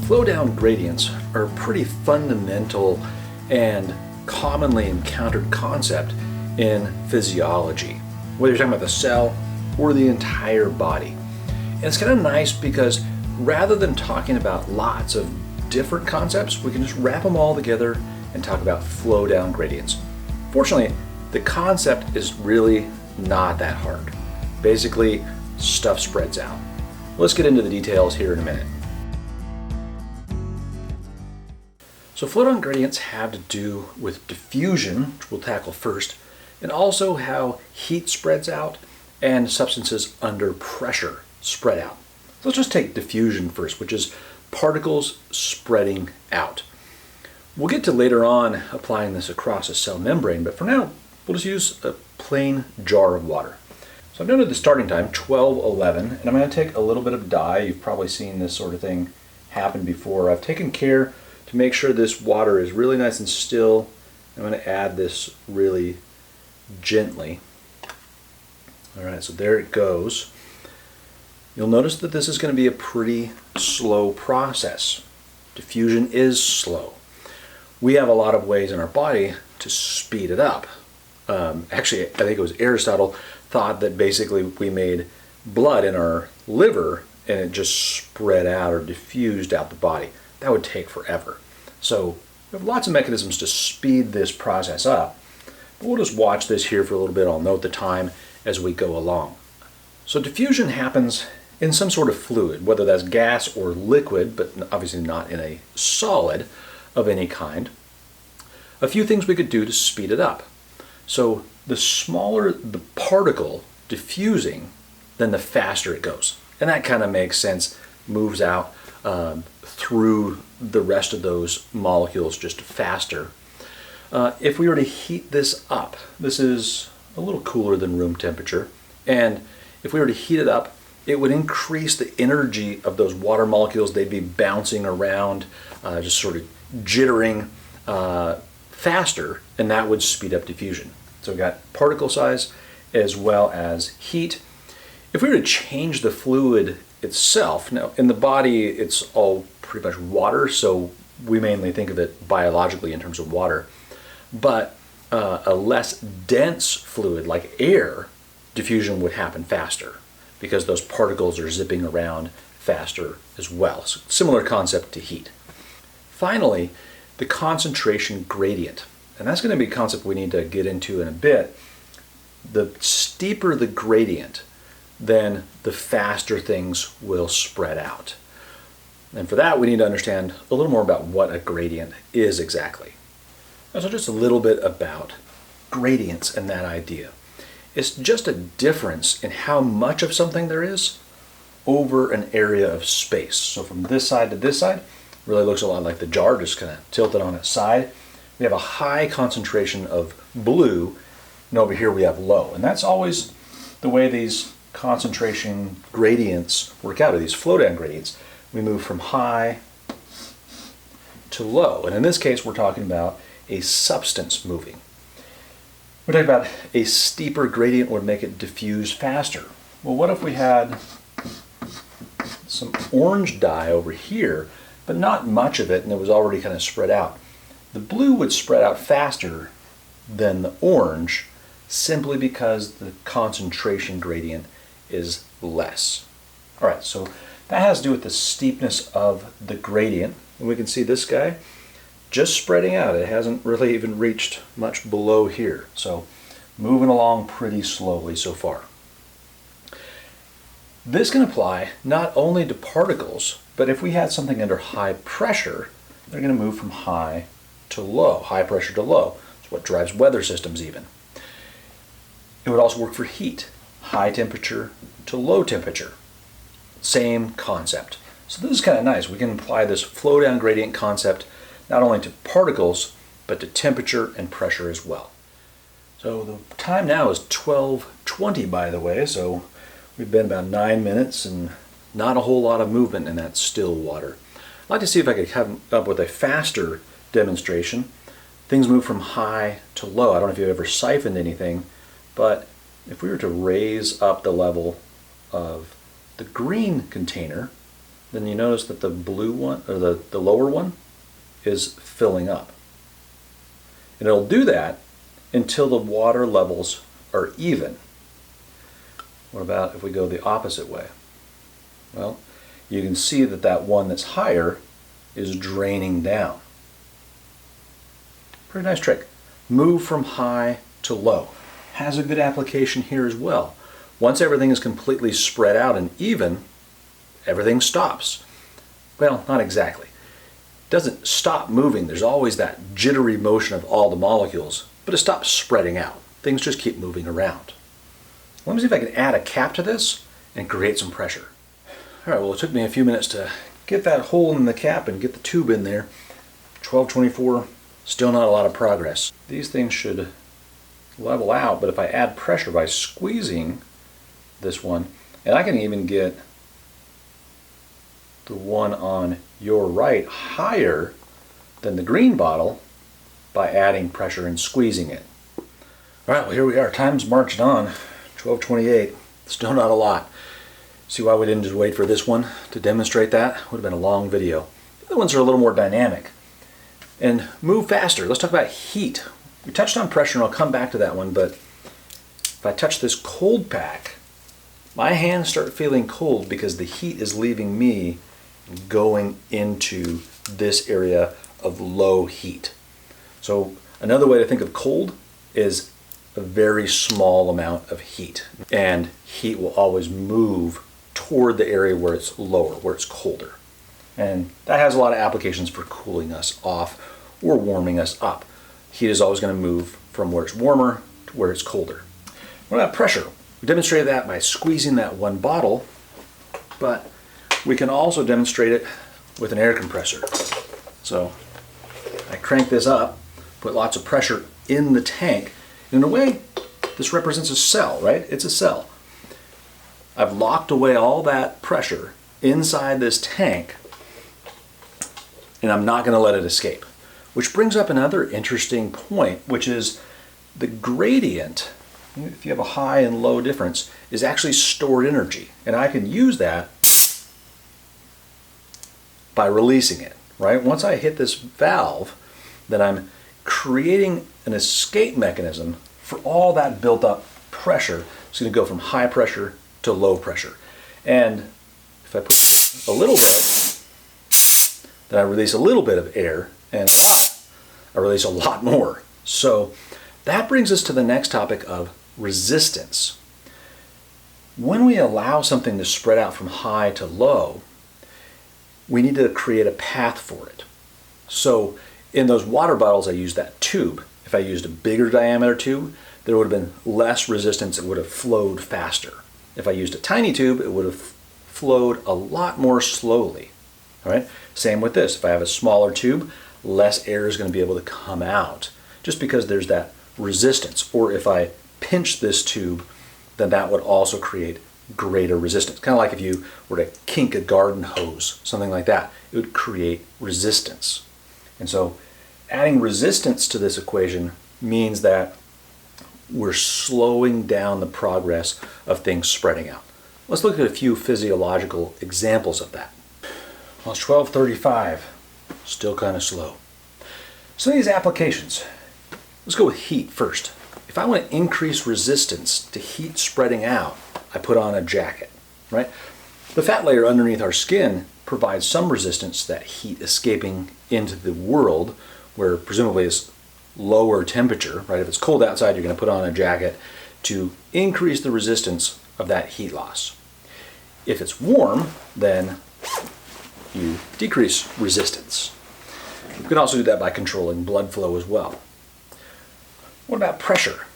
Flow-down gradients are a pretty fundamental and commonly encountered concept in physiology, whether you're talking about the cell or the entire body. And it's kind of nice because rather than talking about lots of different concepts, we can just wrap them all together and talk about flow-down gradients. Fortunately, the concept is really not that hard. Basically, stuff spreads out. Let's get into the details here in a minute. So flow-down gradients have to do with diffusion, which we'll tackle first, and also how heat spreads out and substances under pressure spread out. So let's just take diffusion first, which is particles spreading out. We'll get to later on applying this across a cell membrane, but for now, we'll just use a plain jar of water. So I've noted the starting time, 12:11, and I'm going to take a little bit of dye. You've probably seen this sort of thing happen before. I've taken care to make sure this water is really nice and still. I'm going to add this really gently. All right, so there it goes. You'll notice that this is going to be a pretty slow process. Diffusion is slow. We have a lot of ways in our body to speed it up. Actually, I think it was Aristotle thought that basically we made blood in our liver and it just spread out or diffused out the body. That would take forever. So we have lots of mechanisms to speed this process up. But we'll just watch this here for a little bit. I'll note the time as we go along. So diffusion happens in some sort of fluid, whether that's gas or liquid, but obviously not in a solid of any kind. A few things we could do to speed it up. So the smaller the particle diffusing, then the faster it goes. And that kind of makes sense, moves out through the rest of those molecules just faster. If we were to heat this up, this is a little cooler than room temperature, and if we were to heat it up, it would increase the energy of those water molecules. They'd be bouncing around, just sort of jittering faster, and that would speed up diffusion. So we've got particle size as well as heat. If we were to change the fluid itself, now in the body it's all pretty much water, so we mainly think of it biologically in terms of water, but a less dense fluid like air, diffusion would happen faster because those particles are zipping around faster as well. So similar concept to heat. Finally, the concentration gradient. And that's going to be a concept we need to get into in a bit. The steeper the gradient, then the faster things will spread out. And for that, we need to understand a little more about what a gradient is exactly. So just a little bit about gradients and that idea. It's just a difference in how much of something there is over an area of space. So from this side to this side, really looks a lot like the jar, just kind of tilted on its side. We have a high concentration of blue, and over here we have low. And that's always the way these concentration gradients work out, or these flow-down gradients. We move from high to low. And in this case, we're talking about a substance moving. We're talking about a steeper gradient would make it diffuse faster. Well, what if we had some orange dye over here, but not much of it, and it was already kind of spread out? The blue would spread out faster than the orange simply because the concentration gradient is less. All right, so that has to do with the steepness of the gradient. And we can see this guy just spreading out. It hasn't really even reached much below here. So moving along pretty slowly so far. This can apply not only to particles, but if we had something under high pressure, they're going to move from high to low, high pressure to low. It's what drives weather systems even. It would also work for heat, high temperature to low temperature. Same concept. So this is kind of nice. We can apply this flow down gradient concept not only to particles, but to temperature and pressure as well. So the time now is 12:20, by the way, so we've been about 9 minutes and not a whole lot of movement in that still water. I'd like to see if I could come up with a faster demonstration. Things move from high to low. I don't know if you've ever siphoned anything, but if we were to raise up the level of the green container, then you notice that the blue one, or the lower one, is filling up. And it'll do that until the water levels are even. What about if we go the opposite way? Well, you can see that that one that's higher is draining down. Pretty nice trick. Move from high to low. Has a good application here as well. Once everything is completely spread out and even, everything stops. Well, not exactly. It doesn't stop moving. There's always that jittery motion of all the molecules, but it stops spreading out. Things just keep moving around. Let me see if I can add a cap to this and create some pressure. All right, well, it took me a few minutes to get that hole in the cap and get the tube in there. 1224, still not a lot of progress. These things should level out, but if I add pressure by squeezing this one, and I can even get the one on your right higher than the green bottle by adding pressure and squeezing it. All right, well, here we are. Time's marched on. 12:28. Still not a lot. See why we didn't just wait for this one to demonstrate that? Would have been a long video. The other ones are a little more dynamic and move faster. Let's talk about heat. We touched on pressure, and I'll come back to that one, but if I touch this cold pack, my hands start feeling cold because the heat is leaving me and going into this area of low heat. So another way to think of cold is a very small amount of heat, and heat will always move toward the area where it's lower, where it's colder. And that has a lot of applications for cooling us off or warming us up. Heat is always going to move from where it's warmer to where it's colder. What about pressure? We demonstrated that by squeezing that one bottle, but we can also demonstrate it with an air compressor. So I crank this up, put lots of pressure in the tank. In a way, this represents a cell, right? It's a cell. I've locked away all that pressure inside this tank, and I'm not going to let it escape. Which brings up another interesting point, which is the gradient, if you have a high and low difference, is actually stored energy. And I can use that by releasing it, right? Once I hit this valve, then I'm creating an escape mechanism for all that built up pressure. It's going to go from high pressure to low pressure. And if I put a little bit, then I release a little bit of air, and a lot, I release a lot more. So that brings us to the next topic of resistance. When we allow something to spread out from high to low, we need to create a path for it. So in those water bottles, I used that tube. If I used a bigger diameter tube, there would have been less resistance. It would have flowed faster. If I used a tiny tube, it would have flowed a lot more slowly. All right? Same with this. If I have a smaller tube, less air is going to be able to come out just because there's that resistance. Or if I pinch this tube, then that would also create greater resistance. Kind of like if you were to kink a garden hose, something like that. It would create resistance. And so adding resistance to this equation means that we're slowing down the progress of things spreading out. Let's look at a few physiological examples of that. Well, it's 12:35, still kind of slow. Some of these applications, let's go with heat first. If I want to increase resistance to heat spreading out, I put on a jacket, right? The fat layer underneath our skin provides some resistance to that heat escaping into the world, where presumably it's lower temperature, right? If it's cold outside, you're going to put on a jacket to increase the resistance of that heat loss. If it's warm, then you decrease resistance. You can also do that by controlling blood flow as well. What about pressure?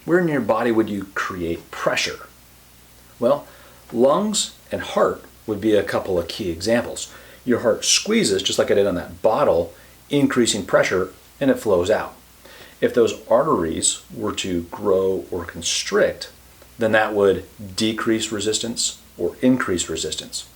Where in your body would you create pressure? Well, lungs and heart would be a couple of key examples. Your heart squeezes, just like I did on that bottle, increasing pressure, and it flows out. If those arteries were to grow or constrict, then that would decrease resistance or increase resistance.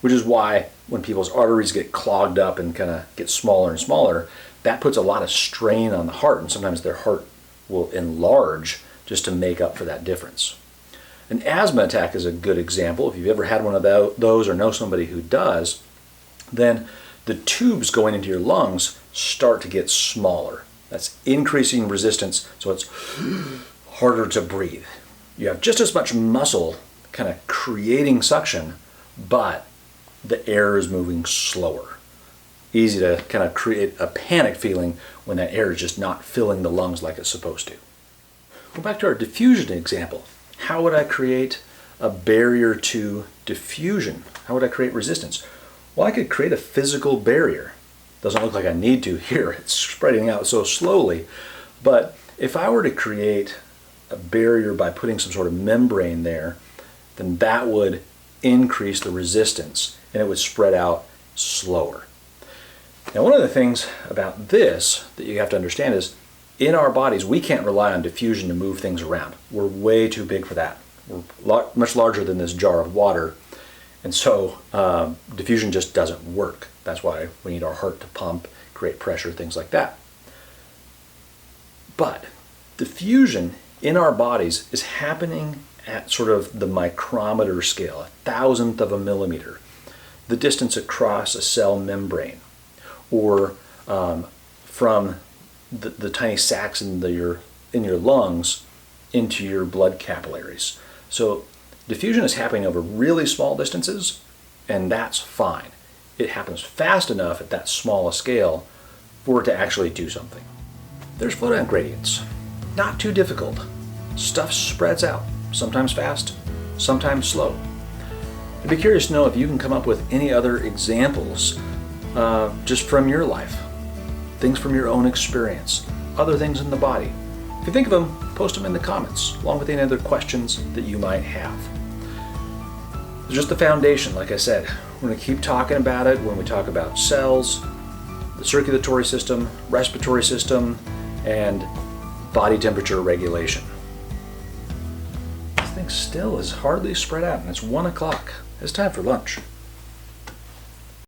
Which is why when people's arteries get clogged up and kind of get smaller and smaller, that puts a lot of strain on the heart, and sometimes their heart will enlarge just to make up for that difference. An asthma attack is a good example. If you've ever had one of those or know somebody who does, then the tubes going into your lungs start to get smaller. That's increasing resistance, so it's harder to breathe. You have just as much muscle kind of creating suction, but the air is moving slower. Easy to kind of create a panic feeling when that air is just not filling the lungs like it's supposed to. Go back to our diffusion example. How would I create a barrier to diffusion? How would I create resistance? Well, I could create a physical barrier. Doesn't look like I need to here. It's spreading out so slowly. But if I were to create a barrier by putting some sort of membrane there, then that would increase the resistance and it would spread out slower. Now, one of the things about this that you have to understand is in our bodies, we can't rely on diffusion to move things around. We're way too big for that. We're much larger than this jar of water. And so diffusion just doesn't work. That's why we need our heart to pump, create pressure, things like that. But diffusion in our bodies is happening at sort of the micrometer scale, 1,000th of a millimeter, the distance across a cell membrane, or from the tiny sacs in your lungs into your blood capillaries. So diffusion is happening over really small distances, and that's fine. It happens fast enough at that small a scale for it to actually do something. There's flow down gradients. Not too difficult. Stuff spreads out, sometimes fast, sometimes slow. I'd be curious to know if you can come up with any other examples just from your life, things from your own experience, other things in the body. If you think of them, post them in the comments, along with any other questions that you might have. It's just the foundation, like I said. We're going to keep talking about it when we talk about cells, the circulatory system, respiratory system, and body temperature regulation. This thing still is hardly spread out, and it's 1 o'clock. It's time for lunch.